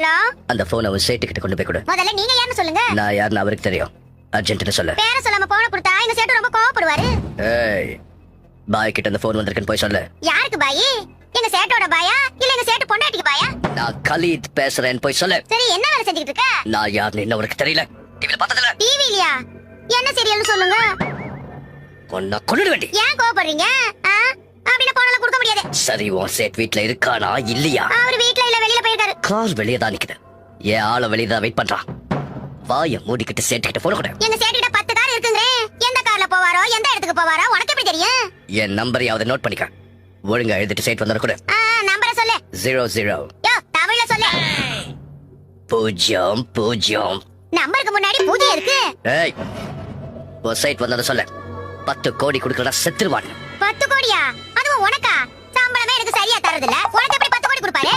Hello, அந்த phone அவன் சேட்டு கிட்ட கொண்டு போய் கொடு. முதல்ல நீங்க யாருன்னு சொல்லுங்க. நான் யாருன்னு அவருக்கு தெரியும். அர்ஜென்ட்னு சொல்லு. பேரை சொல்லாம போன கொடுத்தா எங்க சேட்டு ரொம்ப கோவப்படுவாரு. ஏய், பாய் கிட்ட அந்த போன் வந்திருக்குன்னு போய் சொல்லு. யாருக்கு பாய்? எங்க சேட்டோட பாயா இல்ல எங்க சேட்டு பொண்டாட்டிக்கு பாயா? நான் கலீத் பேசுறேன்னு போய் சொல்லு. சரி, என்ன வேலை செஞ்சுக்கிட்டு இருக்க? நான் யாருன்னு இன்னும் உனக்கு தெரியல. டிவில பார்த்ததில்ல. டிவிலியா? என்ன சீரியல்னு சொல்லுங்க. கொன்னா கொன்னுட வேண்டி. ஏன் கோவப்படுறீங்க? அப்படின்னா போனாலும் கொடுக்க முடியாது. சரி, உன் சேட் வீட்ல இருக்கானா இல்லையா? அவர் வீட்ல இல்ல, வெளியில போயிருக்காரு. கார் வெளியே தான் நிக்குது. ஏன் ஆள வெளியே தான் வெயிட் பண்றான். வாய மூடிக்கிட்டு சேட்டுக்கிட்ட போன கூட. எங்க சேட்டுகிட்ட 10 கார் இருக்குங்க. எந்த கார்ல போவாரோ எந்த இடத்துக்கு போவாரோ உனக்கு எப்படி தெரியும்? என் நம்பரையாவது நோட் பண்ணிக்க. ஒழுங்கா எழுதிட்டு சேட் வந்தா கூட. நம்பரை சொல்லு. 00 யோ, தமிழ்ல சொல்லு. 00. நம்பருக்கு முன்னாடி பூஜ்ஜியம் இருக்கு. ஏய், உன் சேட் வந்தா சொல்லு. 10 கோடி கொடுக்கறதா செத்துருவான். 10 கோடியா? அதுவும் உனக்கா? சம்பளமே எனக்கு சரியா தரதில்ல. உனக்கு எப்படி 10 கோடி கொடுப்பாரு?